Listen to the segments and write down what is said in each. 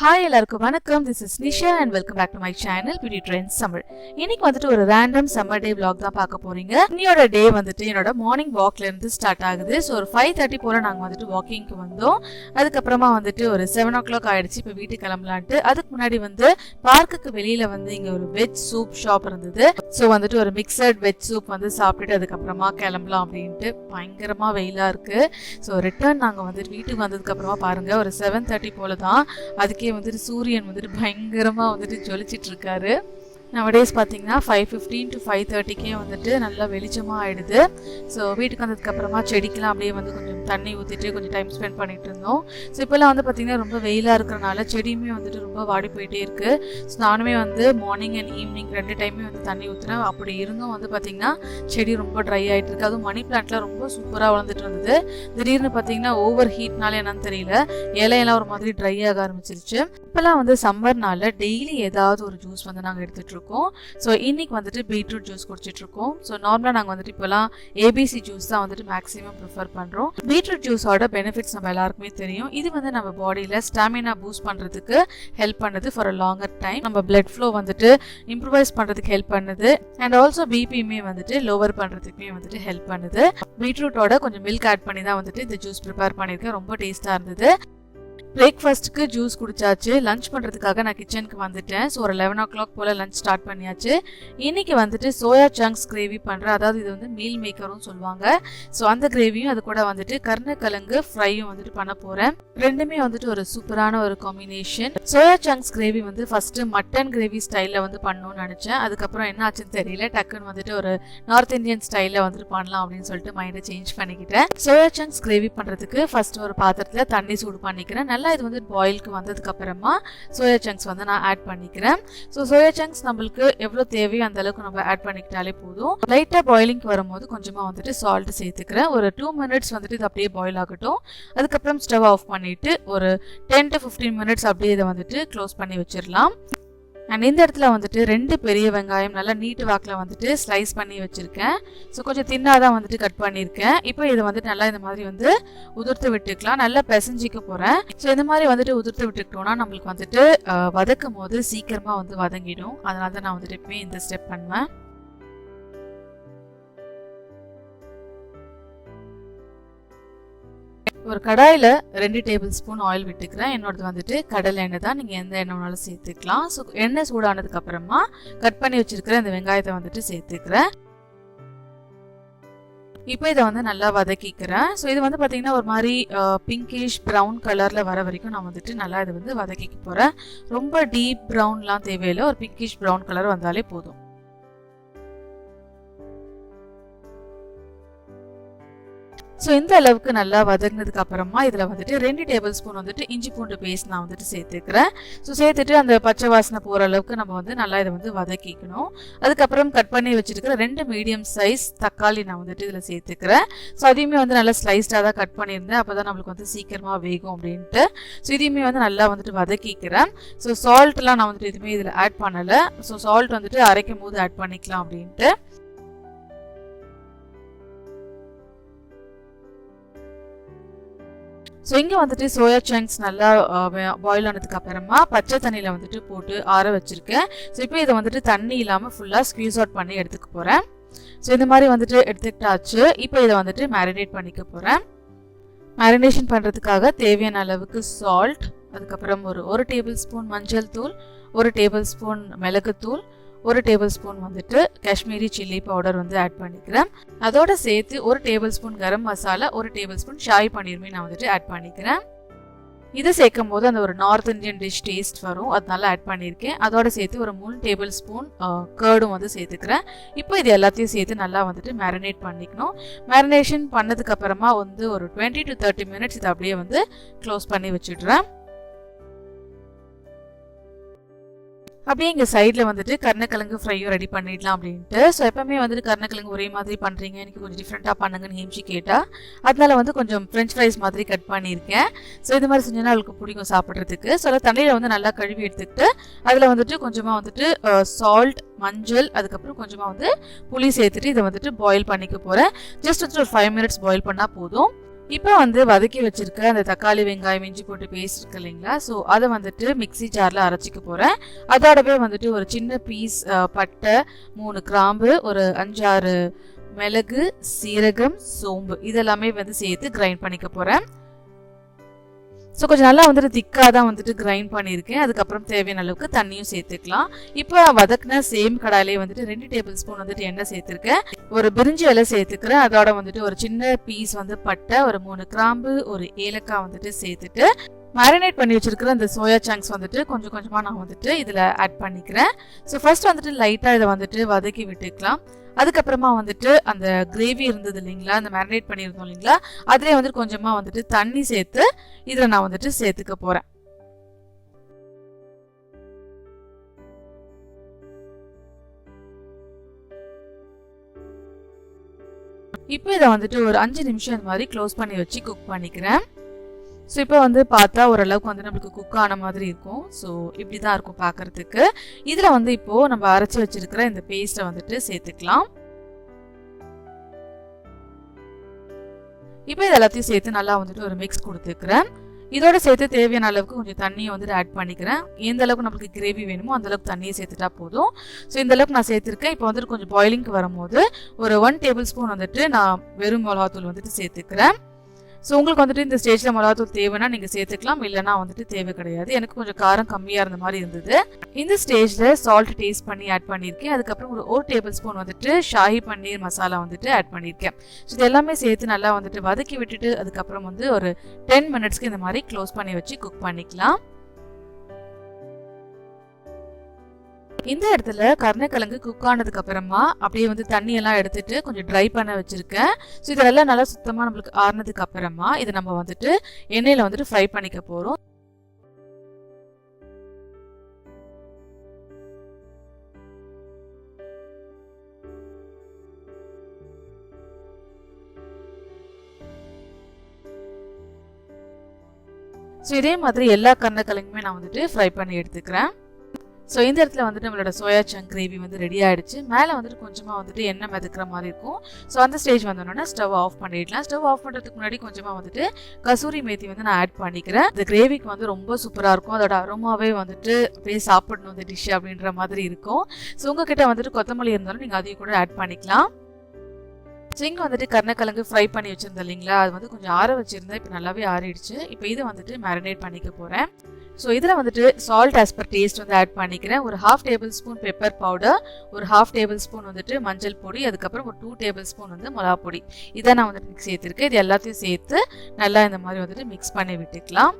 Hi எல்லாருக்கும் வணக்கம். This is Nisha and welcome back to my channel beauty trends Tamil. இன்னைக்கு வந்துட்டு ஒரு ரேண்டம் சம்மர் டே vlog தான் பார்க்க போறீங்க. இன்னையோட டே வந்துட்டு என்னோட மார்னிங் வாக்ல இருந்து ஸ்டார்ட் ஆகுது. ஸோ ஒரு 5:30 போல நாங்கள் வந்துட்டு வாக்கிங்க்கு வந்தோம். அதுக்கப்புறமா வந்துட்டு ஒரு 7 o'clock ஆயிடுச்சு. இப்போ வீட்டுக்கு கிளம்பலான்ட்டு அதுக்கு முன்னாடி வந்து பார்க்குக்கு வெளியில வந்து இங்க ஒரு வெஜ் சூப் ஷாப் இருந்தது. ஸோ வந்துட்டு ஒரு மிக்சட் வெஜ் சூப் வந்து சாப்பிட்டுட்டு அதுக்கப்புறமா கிளம்பலாம் அப்படின்ட்டு. பயங்கரமா வெயிலா இருக்கு. ஸோ ரிட்டர்ன் நாங்கள் வந்துட்டு வீட்டுக்கு வந்ததுக்கு அப்புறமா பாருங்க ஒரு 7:30 போல தான். அதுக்கே வந்துட்டு சூரியன் வந்துட்டு பயங்கரமா வந்துட்டு ஜொலிச்சிட்டு இருக்காரு. நவடேஸ் பார்த்தீங்கன்னா 5:15 to 5:30 வந்துட்டு நல்லா வெளிச்சமாக ஆயிடுது. ஸோ வீட்டுக்கு வந்ததுக்கு அப்புறமா செடிக்கெலாம் அப்படியே வந்து கொஞ்சம் தண்ணி ஊற்றிட்டு கொஞ்சம் டைம் ஸ்பெண்ட் பண்ணிட்டு இருந்தோம். ஸோ இப்போல்லாம் வந்து பார்த்தீங்கன்னா ரொம்ப வெயிலாக இருக்கிறனால செடியுமே வந்துட்டு ரொம்ப வாடி போயிட்டே இருக்கு. ஸோ நானுமே வந்து மார்னிங் அண்ட் ஈவினிங் 2 டைமே வந்து தண்ணி ஊற்றுனேன். அப்படி இருந்தும் வந்து பார்த்தீங்கன்னா செடி ரொம்ப ட்ரை ஆகிட்டு இருக்கு. அதுவும் மணி பிளான்ட்லாம் ரொம்ப சூப்பராக வளர்ந்துட்டு இருந்தது. திடீர்னு பார்த்தீங்கன்னா ஓவர் ஹீட்னால என்னன்னு தெரியல, இலையெல்லாம் ஒரு மாதிரி ட்ரை ஆக ஆரம்பிச்சிருச்சு. இப்போல்லாம் வந்து சம்மர்னால டெய்லி ஏதாவது ஒரு ஜூஸ் வந்து நாங்கள் எடுத்துகிட்டு இருக்கோம். ஸோ இன்னைக்கு வந்துட்டு பீட்ரூட் ஜூஸ் குடிச்சிட்டு இருக்கோம். ஸோ நார்மலாக நாங்கள் வந்துட்டு இப்போலாம் ஏபிசி ஜூஸ் தான் வந்துட்டு மேக்ஸிமம் ப்ரிஃபர் பண்ணுறோம். பீட்ரூட் ஜூஸோட பெனிஃபிட்ஸ் நம்ம எல்லாருக்குமே தெரியும். இது வந்து நம்ம பாடியில் ஸ்டாமினா பூஸ்ட் பண்ணுறதுக்கு ஹெல்ப் பண்ணுது ஃபார் அ லாங்கர் டைம். நம்ம பிளட் ஃப்ளோ வந்துட்டு இம்ப்ரூவைஸ் பண்ணுறதுக்கு ஹெல்ப் பண்ணுது. அண்ட் ஆல்சோ பிபியுமே வந்துட்டு லோவர் பண்ணுறதுக்குமே வந்துட்டு ஹெல்ப் பண்ணுது. பீட்ரூட்டோட கொஞ்சம் மில்க் ஆட் பண்ணி தான் வந்துட்டு இந்த ஜூஸ் ப்ரிப்பேர் பண்ணியிருக்கேன். ரொம்ப டேஸ்ட்டாக இருந்தது. பிரேக்ஃபாஸ்ட்டுக்கு ஜூஸ் குடிச்சாச்சு. லஞ்ச் பண்ணுறதுக்காக நான் கிச்சனுக்கு வந்துட்டேன். ஸோ ஒரு 11 o'clock போல் லஞ்ச் ஸ்டார்ட் பண்ணியாச்சு. இன்றைக்கி வந்துட்டு சோயா சங்க்ஸ் கிரேவி பண்ணுறேன். அதாவது இது வந்து மீல் மேக்கரும் சொல்லுவாங்க. ஸோ அந்த கிரேவியும் அது கூட வந்துட்டு கருணக்கிழங்கு ஃப்ரையும் வந்துட்டு பண்ண போகிறேன். ரெண்டுமே வந்துட்டு ஒரு சூப்பரான ஒரு காம்பினேஷன். சோயா சங்க்ஸ் கிரேவி வந்து ஃபஸ்ட்டு மட்டன் கிரேவி ஸ்டைலில் வந்து பண்ணணும்னு நினச்சேன். அதுக்கப்புறம் என்ன ஆச்சுன்னு தெரியல, டக்குன்னு வந்துட்டு ஒரு நார்த் இந்தியன் ஸ்டைலில் வந்துட்டு பண்ணலாம் அப்படின்னு சொல்லிட்டு மைண்டை சேஞ்ச் பண்ணிக்கிட்டேன். சோயா சங்க்ஸ் கிரேவி பண்ணுறதுக்கு ஃபஸ்ட்டு ஒரு பாத்திரத்தில் தண்ணி சூடு பண்ணிக்கிறேன். நல்லா இது வந்து பாயிலுக்கு வந்ததுக்கு அப்புறமா சோயா சங்க்ஸ் வந்து நான் ஆட் பண்ணிக்கிறேன். ஸோ சோயா சங்க்ஸ் நம்மளுக்கு எவ்வளோ தேவையோ அந்த அளவுக்கு நம்ம ஆட் பண்ணிக்கிட்டாலே போதும். லைட்டாக பாயிலிங்க்கு வரும்போது கொஞ்சமாக வந்துட்டு சால்ட் சேர்த்துக்கிறேன். ஒரு 2 minutes வந்துட்டு இது அப்படியே பாயில் ஆகட்டும். அதுக்கப்புறம் ஸ்டவ் ஆஃப் பண்ணிட்டு ஒரு 10 to 15 minutes அப்படியே இதை வந்துட்டு க்ளோஸ் பண்ணி வச்சிடலாம். அண்ட் இந்த இடத்துல வந்துட்டு 2 பெரிய வெங்காயம் நல்லா நீட்டு வாக்கில் வந்துட்டு ஸ்லைஸ் பண்ணி வச்சுருக்கேன். ஸோ கொஞ்சம் தின்னாக தான் வந்துட்டு கட் பண்ணியிருக்கேன். இப்போ இதை வந்துட்டு நல்லா இந்த மாதிரி வந்து உதிர்த்து விட்டுக்கலாம். நல்லா பிசைஞ்சிக்க போகிறேன். ஸோ இந்த மாதிரி வந்துட்டு உதிர்த்து விட்டுக்கிட்டோம்னா நம்மளுக்கு வந்துட்டு வதக்கும் போது சீக்கிரமாக வந்து வதங்கிடும். அதனால தான் நான் வந்துட்டு எப்பவுமே இந்த ஸ்டெப் பண்ணுவேன். ஒரு கடாயில் 2 டேபிள் ஸ்பூன் ஆயில் விட்டுக்கிறேன். என்னோடது வந்துட்டு கடலை எண்ணெய் தான். நீங்கள் எந்த எண்ணெய் வேணாலும் சேர்த்துக்கலாம். ஸோ எண்ணெய் சூடானதுக்கு அப்புறமா கட் பண்ணி வச்சிருக்கிற இந்த வெங்காயத்தை வந்துட்டு சேர்த்துக்கிறேன். இப்போ இதை வந்து நல்லா வதக்கிக்கிறேன். ஸோ இது வந்து பார்த்தீங்கன்னா ஒரு மாதிரி பிங்கிஷ் ப்ரௌன் கலரில் வர வரைக்கும் நான் வந்துட்டு நல்லா இதை வந்து வதக்கிக்க போகிறேன். ரொம்ப டீப் ப்ரௌன்லாம் தேவையில்லை, ஒரு பிங்கிஷ் ப்ரௌன் கலர் வந்தாலே போதும். ஸோ இந்த அளவுக்கு நல்லா வதங்கினதுக்கு அப்புறமா இதில் வந்துட்டு 2 டேபிள் ஸ்பூன் வந்துட்டு இஞ்சி பூண்டு பேஸ்ட் நான் வந்துட்டு சேர்த்துக்கிறேன். ஸோ சேர்த்துட்டு அந்த பச்சை வாசனை போகிற அளவுக்கு நம்ம வந்து நல்லா இதை வந்து வதக்கிக்கணும். அதுக்கப்புறம் கட் பண்ணி வச்சுருக்கிற 2 மீடியம் சைஸ் தக்காளி நான் வந்துட்டு இதில் சேர்த்துக்கிறேன். ஸோ அதையுமே வந்து நல்லா ஸ்லைஸ்டாக தான் கட் பண்ணியிருந்தேன். அப்போ தான் நம்மளுக்கு வந்து சீக்கிரமாக வேகும் அப்படின்ட்டு. ஸோ இதையுமே வந்து நல்லா வந்துட்டு வதக்கிக்கிறேன். ஸோ சால்ட்லாம் நான் வந்துட்டு எதுவுமே இதில் ஆட் பண்ணலை. ஸோ சால்ட் வந்துட்டு அரைக்கும் போது ஆட் பண்ணிக்கலாம் அப்படின்ட்டு. ஸோ இங்கே வந்துட்டு சோயா சங்க்ஸ் நல்லா பாயில் ஆனதுக்கு அப்புறமா பச்சை தண்ணியில் வந்துட்டு போட்டு ஆற வச்சுருக்கேன். ஸோ இப்போ இதை வந்துட்டு தண்ணி இல்லாமல் ஃபுல்லாக ஸ்க்வீஸ் அவுட் பண்ணி எடுத்துக்க போகிறேன். ஸோ இந்த மாதிரி வந்துட்டு எடுத்துக்கிட்டாச்சு. இப்போ இதை வந்துட்டு மேரினேட் பண்ணிக்க போகிறேன். மேரினேஷன் பண்ணுறதுக்காக தேவையான அளவுக்கு சால்ட், அதுக்கப்புறம் ஒரு டேபிள் ஸ்பூன் மஞ்சள் தூள், 1 டேபிள் ஸ்பூன் மிளகுத்தூள், 1 டேபிள் ஸ்பூன் வந்துட்டு காஷ்மீரி சில்லி பவுடர் வந்து ஆட் பண்ணிக்கிறேன். அதோட சேர்த்து 1 table spoon garam masala, 1 table spoon ஷாய் பன்னீருமே நான் வந்துட்டு ஆட் பண்ணிக்கிறேன். இதை சேர்க்கும் போது அந்த ஒரு நார்த் இந்தியன் டிஷ் டேஸ்ட் வரும், அதனால ஆட் பண்ணியிருக்கேன். அதோட சேர்த்து ஒரு 3 டேபிள் ஸ்பூன் கர்டும் வந்து சேர்த்துக்கிறேன். இப்போ இது எல்லாத்தையும் சேர்த்து நல்லா வந்துட்டு மேரினேட் பண்ணிக்கணும். மேரினேஷன் பண்ணதுக்கு அப்புறமா வந்து ஒரு 20 to 30 minutes இதை அப்படியே வந்து க்ளோஸ் பண்ணி வச்சுடுறேன். அப்படியே இங்கே சைடில் வந்துட்டு கருணக்கிழங்கு ஃப்ரையும் ரெடி பண்ணிடலாம் அப்படின்ட்டு. ஸோ எப்பவுமே வந்துட்டு கருணக்கிழங்கு ஒரே மாதிரி பண்ணுறீங்க, எனக்கு கொஞ்சம் டிஃப்ரெண்ட்டாக பண்ணுங்கன்னு ஹேம்ச்சி கேட்டால் அதனால வந்து கொஞ்சம் ஃப்ரெஞ்ச் ஃப்ரைஸ் மாதிரி கட் பண்ணியிருக்கேன். ஸோ இது மாதிரி செஞ்சோன்னா அவளுக்கு பிடிக்கும் சாப்பிட்றதுக்கு. ஸோ அதை தண்ணியில் வந்து நல்லா கழுவி எடுத்துக்கிட்டு அதில் வந்துட்டு கொஞ்சமாக வந்துட்டு சால்ட், மஞ்சள், அதுக்கப்புறம் கொஞ்சமாக வந்து புளி சேர்த்துட்டு இதை வந்துட்டு பாயில் பண்ணிக்க போகிறேன். ஜஸ்ட் வந்துட்டு ஒரு 5 minutes பாயில் பண்ணால் போதும். இப்போ வந்து வதக்கி வச்சிருக்க அந்த தக்காளி வெங்காயம் இஞ்சி போட்டு பேஸ்ட் இருக்கு இல்லைங்களா, ஸோ அதை வந்துட்டு மிக்ஸி ஜாரில் அரைச்சிக்க போகிறேன். அதோடவே வந்துட்டு ஒரு சின்ன பீஸ் பட்டை, 3 கிராம்பு, ஒரு 5-6 மிளகு, சீரகம், சோம்பு இதெல்லாமே வந்து சேர்த்து கிரைண்ட் பண்ணிக்க போகிறேன். ஸோ கொஞ்சம் நல்லா வந்துட்டு திக்காக தான் வந்துட்டு கிரைண்ட் பண்ணியிருக்கேன். அதுக்கப்புறம் தேவையான அளவுக்கு தண்ணியும் சேர்த்துக்கலாம். இப்போ வதக்கின சேம் கடாயிலே வந்துட்டு 2 டேபிள் ஸ்பூன் வந்துட்டு எண்ணெய் சேர்த்துருக்கேன். ஒரு பிரிஞ்சி இலை சேர்த்துக்கிறேன். அதோட வந்துட்டு ஒரு சின்ன பீஸ் வந்து பட்டை, ஒரு 3 கிராம்பு, ஒரு ஏலக்காய் வந்துட்டு சேர்த்துட்டு மேரினேட் பண்ணி வச்சிருக்கிற அந்த சோயா சங்க்ஸ் வந்துட்டு கொஞ்சம் கொஞ்சமாக நான் வந்துட்டு இதில் ஆட் பண்ணிக்கிறேன். ஸோ ஃபர்ஸ்ட் வந்துட்டு லைட்டாக இதை வந்துட்டு வதக்கி விட்டுக்கலாம். அதுக்கப்புறமா வந்துட்டு அந்த கிரேவி இருந்தது இல்லைங்களா, அந்த மேரினேட் பண்ணியிருந்தோம் இல்லைங்களா, அதிலே வந்துட்டு கொஞ்சமாக வந்துட்டு தண்ணி சேர்த்து இதில் நான் வந்துட்டு சேர்த்துக்க போகிறேன். இப்போ இதை வந்துட்டு ஒரு 5 நிமிஷம் இந்த மாதிரி க்ளோஸ் பண்ணி வச்சு குக் பண்ணிக்கிறேன். ஸோ இப்போ வந்து பார்த்தா ஓரளவுக்கு வந்து நம்மளுக்கு குக் ஆன மாதிரி இருக்கும். ஸோ இப்படி தான் இருக்கும் பார்க்குறதுக்கு. இதில் வந்து இப்போது நம்ம அரைச்சி வச்சிருக்கிற இந்த பேஸ்ட்டை வந்துட்டு சேர்த்துக்கலாம். இப்போ இது எல்லாத்தையும் சேர்த்து நல்லா வந்துட்டு ஒரு மிக்ஸ் கொடுத்துக்கிறேன். இதோட சேர்த்து தேவையான அளவுக்கு கொஞ்சம் தண்ணியை வந்துட்டு ஆட் பண்ணிக்கிறேன். எந்த அளவுக்கு நம்மளுக்கு கிரேவி வேணுமோ அந்த அளவுக்கு தண்ணியை சேர்த்துட்டா போதும். ஸோ இந்த அளவுக்கு நான் சேர்த்துருக்கேன். இப்போ வந்துட்டு கொஞ்சம் பாயிலிங்க்கு வரும்போது ஒரு 1 டேபிள் ஸ்பூன் வந்துட்டு நான் வெறும் மிளகாத்தூள் வந்துட்டு சேர்த்துக்கிறேன். ஸோ உங்களுக்கு வந்துட்டு இந்த ஸ்டேஜில் மிளகாத்தூள் தேவைன்னா நீங்கள் சேர்த்துக்கலாம், இல்லைனா வந்துட்டு தேவை கிடையாது. எனக்கு கொஞ்சம் காரம் கம்மியாக இருந்த மாதிரி இருந்தது. இந்த ஸ்டேஜில் சால்ட் டேஸ்ட் பண்ணி ஆட் பண்ணியிருக்கேன். அதுக்கப்புறம் ஒரு டேபிள் ஸ்பூன் வந்துட்டு ஷாஹி பன்னீர் மசாலா வந்துட்டு ஆட் பண்ணியிருக்கேன். ஸோ இது எல்லாமே சேர்த்து நல்லா வந்துட்டு வதக்கி விட்டுட்டு அதுக்கப்புறம் வந்து ஒரு 10 மினிட்ஸ்க்கு இந்த மாதிரி க்ளோஸ் பண்ணி வச்சு குக் பண்ணிக்கலாம். இந்த இடத்துல கருணைக்கிழங்கு குக் ஆனதுக்கு அப்புறமா அப்படியே வந்து தண்ணியெல்லாம் எடுத்துட்டு கொஞ்சம் ட்ரை பண்ண வச்சிருக்கேன். ஸோ இதெல்லாம் நல்லா சுத்தமாக நம்மளுக்கு ஆறுனதுக்கு அப்புறமா இதை நம்ம வந்துட்டு எண்ணெயில் வந்துட்டு ஃப்ரை பண்ணிக்க போகிறோம். ஸோ இதே மாதிரி எல்லா கருணைக்கிழங்குமே நான் வந்துட்டு ஃப்ரை பண்ணி எடுத்துக்கிறேன். ஸோ இந்த இடத்துல வந்துட்டு நம்மளோட சோயா சங்க் கிரேவி வந்து ரெடி ஆகிடுச்சு. மேலே வந்துட்டு கொஞ்சமாக வந்துட்டு எண்ணெய் மிதக்கிற மாதிரி இருக்கும். ஸோ அந்த ஸ்டேஜ் வந்தோன்னா ஸ்டவ் ஆஃப் பண்ணிடலாம். ஸ்டவ் ஆஃப் பண்ணுறதுக்கு முன்னாடி கொஞ்சமாக வந்துட்டு கசூரி மேத்தி வந்து நான் ஆட் பண்ணிக்கிறேன். இந்த கிரேவிக்கு வந்து ரொம்ப சூப்பராக இருக்கும். அதோட அரோமாவே வந்துட்டு அப்படியே சாப்பிடணும் இந்த டிஷ் அப்படின்ற மாதிரி இருக்கும். ஸோ உங்ககிட்ட வந்துட்டு கொத்தமல்லி இருந்தாலும் நீங்கள் அதையும் கூட ஆட் பண்ணிக்கலாம். ஸோ இங்கே வந்துட்டு கருணைக்கிழங்கு ஃப்ரை பண்ணி வச்சுருந்தேன் இல்லைங்களா, அது வந்து கொஞ்சம் ஆற வச்சுருந்தேன். இப்போ நல்லாவே ஆறிடுச்சு. இப்போ இது வந்துட்டு மேரினேட் பண்ணிக்க போகிறேன். ஸோ இதில் வந்துட்டு சால்ட் ஆஸ் பர் டேஸ்ட் வந்து ஆட் பண்ணிக்கிறேன். ஒரு 1/2 டேபிள் ஸ்பூன் பெப்பர் பவுடர், ஒரு 1/2 டேபிள் ஸ்பூன் வந்துட்டு மஞ்சள் பொடி, அதுக்கப்புறம் ஒரு 2 டேபிள் ஸ்பூன் வந்து மிளகா பொடி, இதை நான் வந்துட்டு சேர்த்துருக்கேன். இது எல்லாத்தையும் சேர்த்து நல்லா இந்த மாதிரி வந்துட்டு மிக்ஸ் பண்ணி விட்டுக்கலாம்.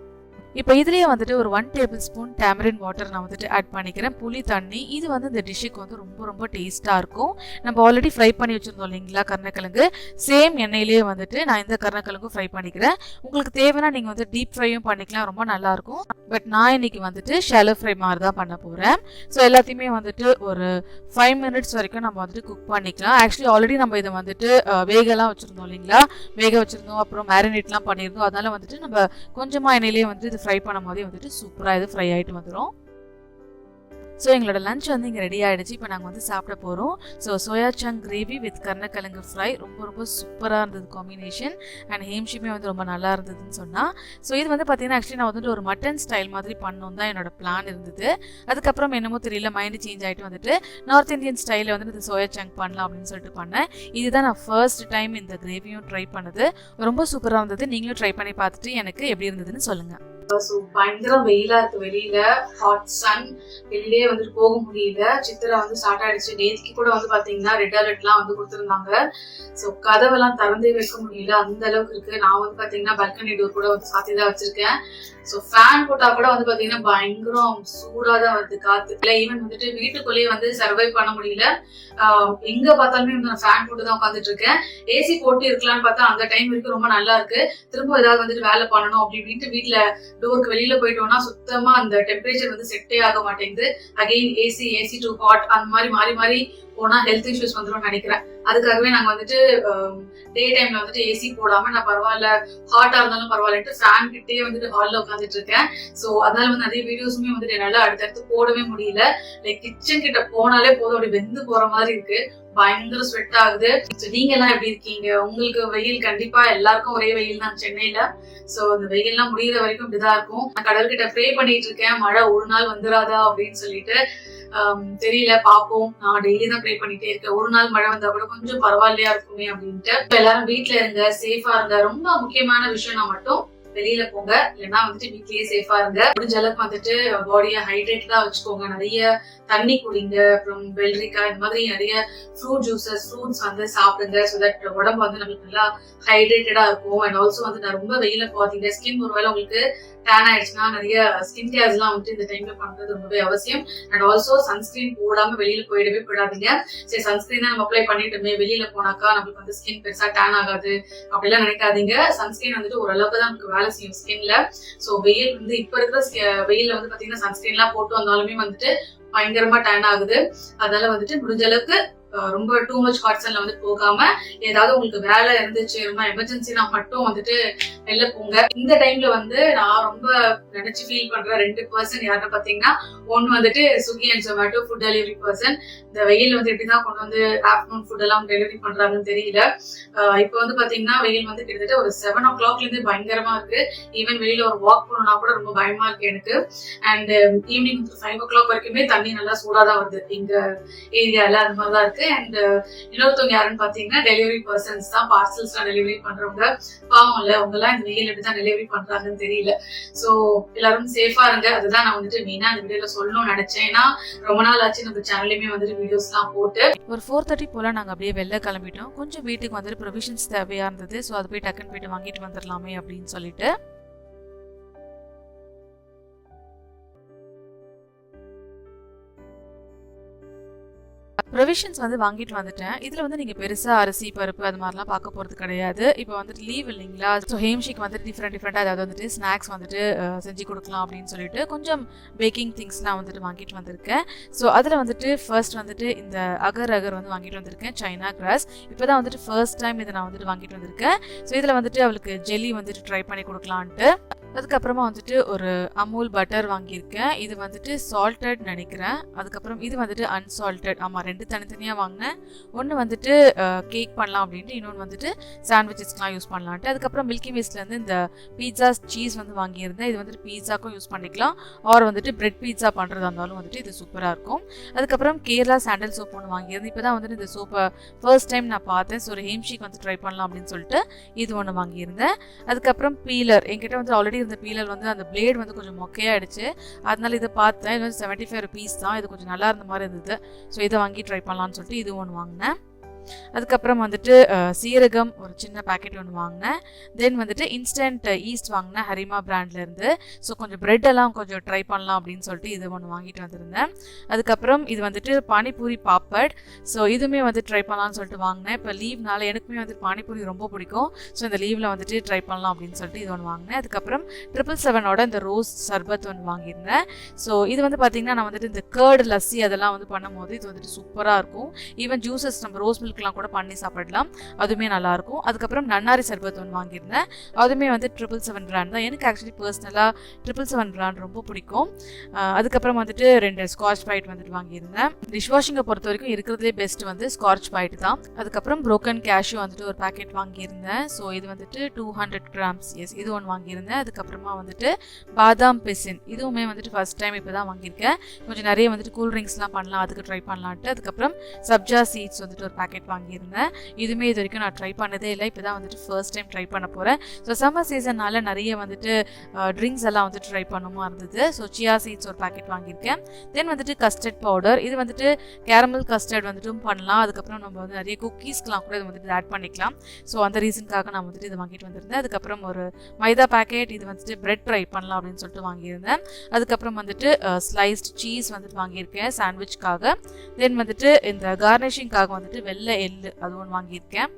இப்போ இதுலேயே வந்துட்டு ஒரு 1 டேபிள் ஸ்பூன் டேமரின் வாட்டர் நான் வந்துட்டு ஆட் பண்ணிக்கிறேன், புளி தண்ணி. இது வந்து இந்த டிஷ்ஷுக்கு வந்து ரொம்ப ரொம்ப டேஸ்ட்டாக இருக்கும். நம்ம ஆல்ரெடி ஃப்ரை பண்ணி வச்சுருந்தோம் இல்லைங்களா கருணைக்கிழங்கு, சேம் எண்ணெயிலேயே வந்துட்டு நான் இந்த கருணைக்கிழங்கும் ஃப்ரை பண்ணிக்கிறேன். உங்களுக்கு தேவைன்னா நீங்கள் வந்து டீப் ஃப்ரையும் பண்ணிக்கலாம், ரொம்ப நல்லாயிருக்கும். பட் நான் இன்னைக்கு வந்துட்டு ஷாலோ ஃப்ரை மாதிரி தான் பண்ண போகிறேன். ஸோ எல்லாத்தையுமே வந்துட்டு ஒரு 5 மினிட்ஸ் வரைக்கும் நம்ம வந்துட்டு குக் பண்ணிக்கலாம். ஆக்சுவலி ஆல்ரெடி நம்ம இதை வந்துட்டு வேகலாம் வச்சுருந்தோம் இல்லைங்களா, வேக வச்சுருந்தோம், அப்புறம் மேரினேட்லாம் பண்ணியிருந்தோம். அதனால வந்துட்டு நம்ம கொஞ்சமாக எண்ணெயிலேயே வந்து ஃப்ரை பண்ணும் போதே வந்துட்டு சூப்பராக இது ஃப்ரை ஆகிட்டு வந்துடும். ஸோ எங்களோட லஞ்ச் வந்து இங்கே ரெடி ஆகிடுச்சு. இப்போ நாங்கள் வந்து சாப்பிட போகிறோம். So soya chunk gravy with கருணைக்கிழங்கு ஃப்ரை ரொம்ப ரொம்ப சூப்பராக இருந்தது காம்பினேஷன். அண்ட் ஹேம்ஷிமே வந்து ரொம்ப நல்லா இருந்ததுன்னு சொன்னால். ஸோ இது வந்து பார்த்தீங்கன்னா ஆக்சுவலி நான் வந்துட்டு ஒரு மட்டன் ஸ்டைல் மாதிரி பண்ணணும் தான் என்னோட பிளான் இருந்தது. அதுக்கப்புறம் என்னமோ தெரியல, மைண்டு சேஞ்ச் ஆகிட்டு வந்துட்டு நார்த் இந்தியன் ஸ்டைலில் வந்துட்டு இந்த சோயா சங்க் பண்ணலாம் அப்படின்னு சொல்லிட்டு பண்ணேன். இதுதான் நான் ஃபர்ஸ்ட் டைம் இந்த கிரேவியும் ட்ரை பண்ணது. ரொம்ப சூப்பராக இருந்தது. நீங்களும் ட்ரை பண்ணி பார்த்துட்டு எனக்கு எப்படி இருந்ததுன்னு சொல்லுங்கள். ஸோ பயங்கர வெயிலா இருக்கு, வெளியில ஹாட் சன், வெளியிலே வந்துட்டு போக முடியல. சித்திரை வந்து ஸ்டார்ட் ஆயிடுச்சு. நேற்றுக்கு கூட வந்து பாத்தீங்கன்னா ரெட் அலர்ட்லாம் வந்து கொடுத்துருந்தாங்க. ஸோ கதவெல்லாம் திறந்தே வைக்க முடியல, அந்த அளவுக்கு இருக்கு. நான் வந்து பாத்தீங்கன்னா பல்கனி டோர் கூட வந்து சாத்திதான் வச்சிருக்கேன். ஸோ ஃபேன் போட்டா கூட வந்து பாத்தீங்கன்னா பயங்கரம் சூடாதான் வருது காத்து. இல்லை ஈவன் வந்துட்டு வீட்டுக்குள்ளேயே வந்து சர்வைவ் பண்ண முடியல. எங்க பார்த்தாலுமே வந்து நான் ஃபேன் போட்டு தான் உட்காந்துட்டு இருக்கேன். ஏசி போட்டு இருக்கலாம்னு பார்த்தா அந்த டைம் வரைக்கும் ரொம்ப நல்லா இருக்கு. திரும்ப ஏதாவது வந்துட்டு வேலை பண்ணணும் அப்படின்ட்டு வீட்டுல டோருக்கு வெளியில போயிட்டோம்னா சுத்தமா அந்த டெம்பரேச்சர் வந்து செட்டே ஆக மாட்டேங்குது. அகெயின் ஏசி டு ஹாட் அந்த மாதிரி மாறி மாறி போனா ஹெல்த் இஷ்யூஸ் வந்துடும் நினைக்கிறேன். அதுக்காகவே நாங்க வந்துட்டு டே டைம்ல வந்துட்டு ஏசி போடாம நான் பரவாயில்ல ஹாட்டா இருந்தாலும் பரவாயில்லட்டு ஃபேன் கிட்டே வந்துட்டு ஹால்ல உட்காந்துட்டு இருக்கேன். ஸோ அதனால வந்து நிறைய வீடியோஸுமே வந்துட்டு என்னால அடுத்தடுத்து போடவே முடியல. லைக் கிச்சன் கிட்ட போனாலே போதும் அப்படி வெந்து போற மாதிரி இருக்கு, பயங்கர ஸ்வெட் ஆகுது. நீங்க எல்லாம் எப்படி இருக்கீங்க? உங்களுக்கு வெயில் கண்டிப்பா எல்லாருக்கும் ஒரே வெயில் தான் சென்னையில. சோ இந்த வெயில் எல்லாம் முடியிற வரைக்கும் இப்படிதான் இருக்கும். நான் கடல்கிட்ட ப்ரே பண்ணிட்டு இருக்கேன் மழை ஒரு நாள் வந்துடாதா அப்படின்னு சொல்லிட்டு. தெரியல, பாப்போம். நான் டெய்லி தான் ப்ரே பண்ணிட்டே இருக்கேன், ஒரு நாள் மழை வந்தா கூட கொஞ்சம் பரவாயில்லையா இருக்குமே அப்படின்ட்டு. எல்லாரும் வீட்டுல இருங்க, சேஃபா இருங்க. ரொம்ப முக்கியமான விஷயம்னா மட்டும் வெளியில போங்க, இல்லைன்னா வந்துட்டு வீட்லயே சேஃபா இருங்க. முடிஞ்ச அளவுக்கு வந்துட்டு பாடியை ஹைட்ரேட்டடா வச்சுக்கோங்க. நிறைய தண்ணி குடிங்க, அப்புறம் வெள்ளரிக்காய் இந்த மாதிரி நிறைய ஃப்ரூட் ஜூசஸ் ஃப்ரூட்ஸ் வந்து சாப்பிடுங்க. ஸோ தட் உடம்பு வந்து நம்மளுக்கு நல்லா ஹைட்ரேட்டடா இருக்கும். அண்ட் ஆல்சோ வந்து நான் ரொம்ப வெயில போகாதீங்க. ஸ்கின் ஒருவேளை உங்களுக்கு டேன் ஆயிடுச்சுன்னா நிறைய ஸ்கின் கேர்ஸ் எல்லாம் வந்துட்டு இந்த டைம்ல பண்றது ரொம்பவே அவசியம். அண்ட் ஆல்சோ சன்ஸ்கிரீன் போடாம வெளியில போயிடாதீங்க. சரி சன்ஸ்கிரீன் தான் நம்ம அப்ளை பண்ணிட்டோமே, வெளியில போனாக்கா நம்மளுக்கு வந்து ஸ்கின் பெருசா டேன் ஆகாது அப்படிலாம் நினைக்காதீங்க. சன்ஸ்கிரீன் வந்துட்டு ஓரளவுக்கு தான் நமக்கு வேலை செய்யும் ஸ்கின்ல. ஸோ வெயில் வந்து இப்ப இருக்கிற வெயில்ல வந்து பாத்தீங்கன்னா சன்ஸ்கிரீன் எல்லாம் போட்டு வந்தாலுமே வந்துட்டு பயங்கரமா டேன் ஆகுது. அதனால வந்துட்டு முடிஞ்ச அளவுக்கு ரொம்ப டூ மச் ஹாட் சன்ல வந்து போகாம, ஏதாவது உங்களுக்கு வேலை இருந்துச்சு ரொம்ப எமர்ஜென்சினா மட்டும் வந்துட்டு வெளில போங்க. இந்த டைம்ல வந்து நான் ரொம்ப நினைச்சு ஃபீல் பண்ற 2 பர்சன் யாருன்னு பாத்தீங்கன்னா, ஒன்னு வந்துட்டு Swiggy and Zomato food delivery person. இந்த வெயில் வந்து எப்படிதான் கொண்டு வந்து ஆஃப்டர்நூன் ஃபுட் எல்லாம் டெலிவரி பண்றாங்கன்னு தெரியல. இப்ப வந்து பாத்தீங்கன்னா வெயில் வந்து கிட்டத்தட்ட ஒரு 7 o'clockல இருந்து பயங்கரமா இருக்கு. ஈவன் வெளியில ஒரு வாக் போனோம்னா கூட ரொம்ப பயமா இருக்கு எனக்கு. அண்ட் ஈவினிங் 5 o'clock வரைக்குமே தண்ணி நல்லா சூடாதான் வருது எங்க ஏரியால, அந்த மாதிரிதான் இருக்கு. அண்ட் இன்னொருத்தவங்க யாருன்னு பாத்தீங்கன்னா டெலிவரி பர்சன்ஸ் தான், பார்சல்ஸ் எல்லாம் டெலிவரி பண்றவங்க. பாவம் இல்ல, அவங்க எல்லாம் இந்த வெயில் எப்படிதான் டெலிவரி பண்றாங்கன்னு தெரியல. சோ எல்லாரும் சேஃபா இருங்க. அதுதான் நான் வந்துட்டு மெயினா இந்த வீடியோல சொல்லணும்னு நினைச்சேன். ஏன்னா ரொம்ப நாள் ஆச்சு நம்ம சேனல்லையுமே வந்துட்டு வீடியோஸ் எல்லாம் போட்டு. ஒரு 4:30 போல நாங்க அப்படியே வெளில கிளம்பிட்டோம். கொஞ்சம் வீட்டுக்கு வந்துட்டு ப்ரொவிஷன்ஸ் தேவையா இருந்தது. ஸோ அது போய் டக்குன்னு போயிட்டு வாங்கிட்டு வந்துடலாமே அப்படின்னு சொல்லிட்டு ப்ரொவிஷன்ஸ் வந்து வாங்கிட்டு வந்துட்டேன். இதுல வந்து நீங்க பெருசா அரிசி பருப்பு அது மாதிரிலாம் பார்க்க போறது கிடையாது. இப்போ வந்துட்டு லீவ் இல்லைங்களா, ஸோ ஹேம்ஷிக்கு வந்துட்டு டிஃப்ரெண்டா அதாவது வந்துட்டு ஸ்நாக்ஸ் வந்துட்டு செஞ்சு கொடுக்கலாம் அப்படின்னு சொல்லிட்டு கொஞ்சம் பேக்கிங் திங்ஸ்லாம் வந்துட்டு வாங்கிட்டு வந்திருக்கேன். ஸோ அதில் வந்துட்டு ஃபர்ஸ்ட் வந்துட்டு இந்த அகர் வந்து வாங்கிட்டு வந்திருக்கேன், சைனா கிராஸ். இப்போதான் வந்துட்டு ஃபர்ஸ்ட் டைம் இதை நான் வந்துட்டு வாங்கிட்டு வந்திருக்கேன். ஸோ இதில் வந்துட்டு அவளுக்கு ஜெல்லி வந்துட்டு ட்ரை பண்ணி கொடுக்கலான்ட்டு. அதுக்கப்புறமா வந்துட்டு ஒரு அமூல் பட்டர் வாங்கியிருக்கேன். இது வந்துட்டு சால்டட் நினைக்கிறேன். அதுக்கப்புறம் இது வந்துட்டு அன்சால்டட். ஆமாம், 2 தனித்தனியாக வாங்கினேன். ஒன்று வந்துட்டு கேக் பண்ணலாம் அப்படின்ட்டு, இன்னொன்று வந்துட்டு சாண்ட்விச்சஸ்லாம் யூஸ் பண்ணலான்ட்டு. அதுக்கப்புறம் மில்கி மிஸ்ட்லேருந்து இந்த பீட்சா சீஸ் வந்து வாங்கியிருந்தேன். இது வந்துட்டு பீட்சாக்கும் யூஸ் பண்ணிக்கலாம், ஆர் வந்துட்டு பிரெட் பீட்சா பண்ணுறதா இருந்தாலும் வந்துட்டு இது சூப்பராக இருக்கும். அதுக்கப்புறம் கேரளா சாண்டல் சோப் ஒன்று வாங்கியிருந்தேன். இப்போ தான் வந்துட்டு இந்த சோப்பை ஃபர்ஸ்ட் டைம் நான் பார்த்தேன். ஸோ ஒரு ஹேம்ஷிக் வந்து ட்ரை பண்ணலாம் அப்படின்னு சொல்லிட்டு இது ஒன்று வாங்கியிருந்தேன். அதுக்கப்புறம் பீலர், என்கிட்ட வந்து ஆல்ரெடி இருந்த பீலர் வந்து அந்த பிளேட் வந்து கொஞ்சம் மொக்கையாயிடுச்சு. அதனால இதை பார்த்தேன். இது வந்து 75 rupees தான். இது கொஞ்சம் நல்லா இருந்த மாதிரி இருந்தது. ஸோ இதை வாங்கி ட்ரை பண்ணலான்னு சொல்லிட்டு இது ஒன்று வாங்கினேன். அதுக்கப்புறம் வந்துட்டு சீரகம் ஒரு சின்ன பேக்கெட் ஒன்று வாங்கினேன். தென் வந்துட்டு இன்ஸ்டன்ட் ஈஸ்ட் வாங்கினேன் ஹரிமா பிராண்ட்லேருந்து. ஸோ கொஞ்சம் பிரெட் எல்லாம் கொஞ்சம் ட்ரை பண்ணலாம் அப்படின்னு சொல்லிட்டு இது ஒன்று வாங்கிட்டு வந்திருந்தேன். அதுக்கப்புறம் இது வந்துட்டு பானிபூரி பாப்பட். ஸோ இதுவுமே வந்து ட்ரை பண்ணலாம்னு சொல்லிட்டு வாங்கினேன். இப்போ லீவ்னால எனக்குமே வந்துட்டு பானிபூரி ரொம்ப பிடிக்கும். ஸோ இந்த லீவில் வந்துட்டு ட்ரை பண்ணலாம் அப்படின்னு சொல்லிட்டு இது ஒன்று வாங்கினேன். அதுக்கப்புறம் 777 இந்த ரோஸ் சர்பத் ஒன்று வாங்கியிருந்தேன். ஸோ இது வந்து பார்த்தீங்கன்னா நான் வந்துட்டு இந்த கர்டு லஸ்ஸி அதெல்லாம் வந்து பண்ணும்போது இது வந்துட்டு சூப்பராக இருக்கும். ஈவன் ஜூசஸ் நம்ம ரோஸ் மில்க் கூட பண்ணி சாப்பிடலாம், அதுவுமே நல்லா இருக்கும். அதுக்கப்புறம் நன்னாரி சர்பத் ஒன்று வாங்கியிருந்தேன். அதுவுமே வந்து 777 பிராண்ட் தான். எனக்கு ஆக்சுவலி பர்சனலாக 777 பிராண்ட் ரொம்ப பிடிக்கும். அதுக்கப்புறம் வந்துட்டு 2 ஸ்காட்ச் பைட் வந்துட்டு வாங்கியிருந்தேன். டிஷ் வாஷிங்கை பொறுத்த வரைக்கும் இருக்கிறதுலே பெஸ்ட் வந்து ஸ்காட்ச் பைட் தான். அதுக்கப்புறம் புரோக்கன் கேஷ்யூ வந்துட்டு ஒரு பேக்கெட் வாங்கியிருந்தேன். ஸோ இது வந்துட்டு 200 grams, எஸ் இது ஒன்று வாங்கியிருந்தேன். அதுக்கப்புறமா வந்துட்டு பாதாம் பிசின், இதுவுமே வந்துட்டு ஃபர்ஸ்ட் டைம் இப்போ தான் வாங்கியிருக்கேன். கொஞ்சம் நிறைய வந்துட்டு கூல் ட்ரிங்க்ஸ்லாம் பண்ணலாம், அதுக்கு ட்ரை பண்ணலான்ட்டு. அதுக்கப்புறம் சப்ஜா சீட்ஸ் வந்துட்டு ஒரு பேக்கெட் வாங்கியிருந்தேன். இதுவுமே இது வரைக்கும் நான் ட்ரை பண்ணதே இல்லை, இப்போ தான் வந்துட்டு ஃபர்ஸ்ட் டைம் ட்ரை பண்ண போகிறேன். ஸோ சம்மர் சீசன்னால நிறைய வந்துட்டு ட்ரிங்க்ஸ் எல்லாம் வந்துட்டு ட்ரை பண்ணுமா இருந்தது. ஸோ சியா சீட்ஸ் ஒரு பேக்கெட் வாங்கியிருக்கேன். தென் வந்துட்டு கஸ்டர்ட் பவுடர், இது வந்துட்டு கேரமல் கஸ்டர்ட் வந்துட்டும் பண்ணலாம். அதுக்கப்புறம் நம்ம வந்து நிறைய குக்கீஸ்க்கெலாம் கூட இது வந்துட்டு ஆட் பண்ணிக்கலாம். ஸோ அந்த ரீசனுக்காக நான் வந்துட்டு இது வாங்கிட்டு வந்திருந்தேன். அதுக்கப்புறம் ஒரு மைதா பேக்கெட், இது வந்துட்டு பிரெட் ட்ரை பண்ணலாம் அப்படின்னு சொல்லிட்டு வாங்கியிருந்தேன். அதுக்கப்புறம் வந்துட்டு ஸ்லைஸ்ட் சீஸ் வந்துட்டு வாங்கியிருக்கேன் சாண்ட்விச்காக. தென் வந்துட்டு இந்த கார்னிஷிங்காக வந்துட்டு வெள்ளை எள்ளு அது ஒன்று வாங்கியிருக்கேன்.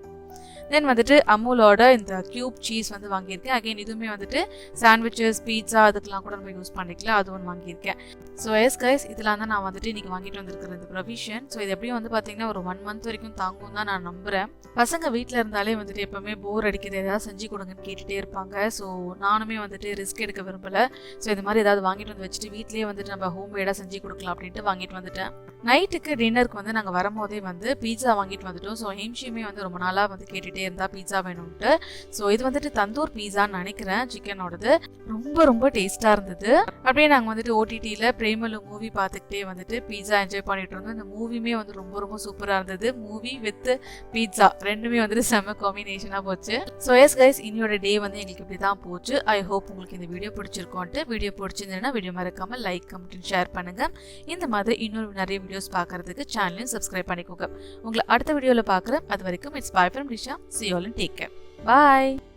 தென் வந்துட்டு அமுலோட இந்த கியூப் சீஸ் வந்து வாங்கியிருக்கேன். அகைன் இதுவுமே வந்துட்டு சாண்ட்விச்சஸ் பீட்சா அதுக்கெல்லாம் கூட நம்ம யூஸ் பண்ணிக்கலாம். அது ஒன்று வாங்கியிருக்கேன். ஸோ எஸ் கைஸ் இதெல்லாம் தான் நான் வந்துட்டு இன்றைக்கி வாங்கிட்டு வந்திருக்கிற இந்த ப்ரொவிஷன். ஸோ இது எப்படியும் வந்து பார்த்தீங்கன்னா ஒரு 1 month வரைக்கும் தாங்கும் தான் நான் நம்புகிறேன். பசங்க வீட்டில் இருந்தாலே வந்துட்டு எப்போவுமே போர் அடிக்கிறது, ஏதாவது செஞ்சு கொடுங்கன்னு கேட்டுகிட்டே இருப்பாங்க. ஸோ நானுமே வந்துட்டு ரிஸ்க் எடுக்க விரும்பலை. ஸோ இந்த மாதிரி ஏதாவது வாங்கிட்டு வந்து வச்சுட்டு வீட்லேயே வந்துட்டு நம்ம ஹோம் மேடாக செஞ்சு கொடுக்கலாம் அப்படின்ட்டு வாங்கிட்டு வந்துட்டேன். நைட்டுக்கு டின்னருக்கு வந்து நாங்கள் வரும்போதே வந்து பீட்சா வாங்கிட்டு வந்துட்டோம். ஸோ ஹிம்ஷியுமே வந்து ரொம்ப நாளாக வந்து கேட்டுகிட்டே இருந்தா பீட்சா வேணும்ட்டு. ஸோ இது வந்துட்டு தந்தூர் பீட்சான்னு நினைக்கிறேன், சிக்கனோடது. ரொம்ப ரொம்ப டேஸ்ட்டாக இருந்தது. அப்படியே நாங்கள் வந்துட்டு ஓடிடியில் பிரேமலு மூவி பார்த்துக்கிட்டே வந்துட்டு பீட்சா என்ஜாய் பண்ணிட்டு இருந்தோம். இந்த மூவியுமே வந்து ரொம்ப ரொம்ப சூப்பராக இருந்தது. மூவி வித் பீட்சா ரெண்டுமே வந்துட்டு செம்ம காம்பினேஷனாக போச்சு. ஸோ எஸ் கைஸ் இன்னையோட டே வந்து எங்களுக்கு இப்படி தான் போச்சு. ஐ ஹோப் உங்களுக்கு இந்த வீடியோ பிடிச்சிருக்கோன்ட்டு. வீடியோ பிடிச்சிருந்ததுன்னா வீடியோ மறக்காமல் லைக் கமெண்ட் ஷேர் பண்ணுங்க. இந்த மாதிரி இன்னொரு நிறைய வீடியோஸ் பார்க்கறதுக்கு சேனலையும் சப்ஸ்கிரைப் பண்ணிக்கோங்க. உங்களை அடுத்த வீடியோவில் பார்க்குறேன். அது வரைக்கும் it's by from Risha. See you all and take care. Bye.